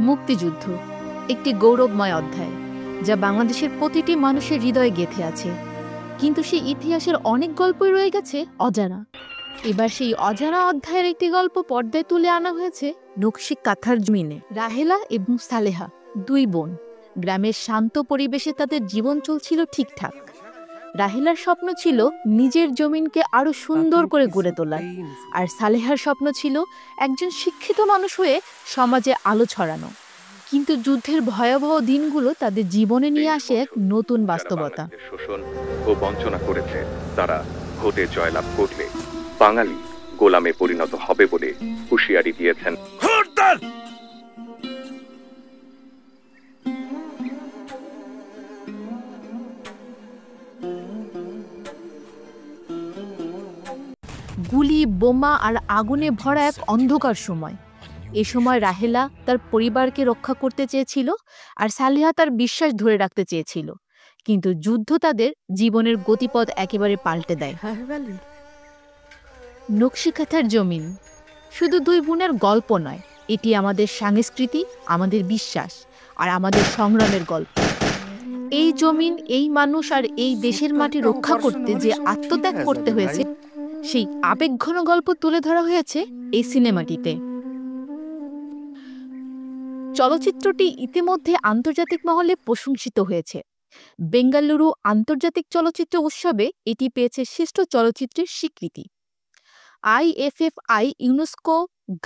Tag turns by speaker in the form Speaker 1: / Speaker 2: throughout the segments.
Speaker 1: মুক্তিযুদ্ধ একটি গৌরবময় অধ্যায় যা বাংলাদেশের প্রতিটি মানুষের হৃদয়ে গেঁথে আছে, কিন্তু সেই ইতিহাসের অনেক গল্পই রয়ে গেছে অজানা। এবার সেই অজানা অধ্যায়ের একটি গল্প পর্দায় তুলে আনা হয়েছে নকশি কাঁথার জমিনে। রাহেলা এবং সালেহা দুই বোন, গ্রামের শান্ত পরিবেশে তাদের জীবন চলছিল ঠিকঠাক। রাহেলার স্বপ্ন ছিল নিজের জমিনকে আরো সুন্দর করে গড়ে তোলার, আর সালেহার স্বপ্ন ছিল একজন শিক্ষিত মানুষ হয়ে সমাজে আলো ছড়ানো। কিন্তু যুদ্ধের ভয়াবহ দিনগুলো তাদের জীবনে নিয়ে আসে এক নতুন বাস্তবতা।
Speaker 2: শোষণ ও বঞ্চনা করেছে, তারা ভোটে জয়লাভ করলে বাঙালি গোলামে পরিণত হবে বলে হুঁশিয়ারি দিয়েছেন।
Speaker 1: গুলি, বোমা আর আগুনে ভরা এক অন্ধকার সময়। এ সময় রাহেলা তার পরিবারকে রক্ষা করতে চেয়েছিল, আর সালেহা তার বিশ্বাস ধরে রাখতে চেয়েছিল। কিন্তু যুদ্ধ তাদের জীবনের গতিপথ একেবারে পাল্টে দেয়। নকশি কাঁথার জমিন শুধু দুই বোনের গল্প নয়, এটি আমাদের সংস্কৃতি, আমাদের বিশ্বাস আর আমাদের সংগ্রামের গল্প। এই জমিন, এই মানুষ আর এই দেশের মাটি রক্ষা করতে যে আত্মত্যাগ করতে হয়েছে, সেই আবেগঘন গল্প তুলে ধরা হয়েছে এই সিনেমাটিতে। চলচ্চিত্রটি ইতিমধ্যে আন্তর্জাতিক মহলে প্রশংসিত হয়েছে। বেঙ্গালুরু আন্তর্জাতিক চলচ্চিত্র উৎসবে এটি পেয়েছে শ্রেষ্ঠ চলচ্চিত্রের স্বীকৃতি। IFFI ইউনেস্কো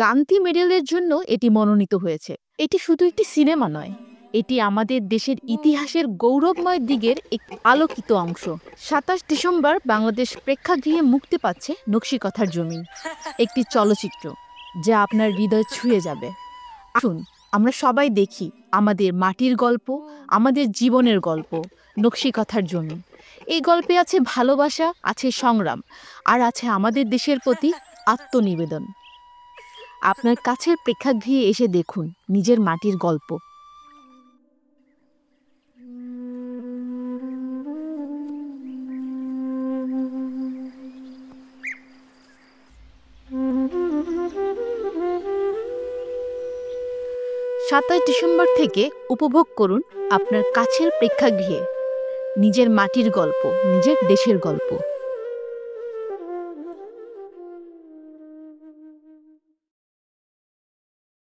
Speaker 1: গান্ধী মেডেলের জন্য এটি মনোনীত হয়েছে। এটি শুধু একটি সিনেমা নয়, এটি আমাদের দেশের ইতিহাসের গৌরবময় দিকের এক আলোকিত অংশ। ২৭ ডিসেম্বর বাংলাদেশ প্রেক্ষাগৃহে মুক্তি পাচ্ছে নকশি কাঁথার জমিন, একটি চলচ্চিত্র যা আপনার হৃদয় ছুঁয়ে যাবে। আসুন আমরা সবাই দেখি আমাদের মাটির গল্প, আমাদের জীবনের গল্প, নকশি কাঁথার জমিন। এই গল্পে আছে ভালোবাসা, আছে সংগ্রাম, আর আছে আমাদের দেশের প্রতি আত্মনিবেদন। আপনার কাছের প্রেক্ষাগৃহে এসে দেখুন নিজের মাটির গল্প। ডিসেম্বর থেকে উপভোগ করুন আপনার কাছের প্রেক্ষাগৃহে নিজের মাটির গল্প, নিজের দেশের গল্প।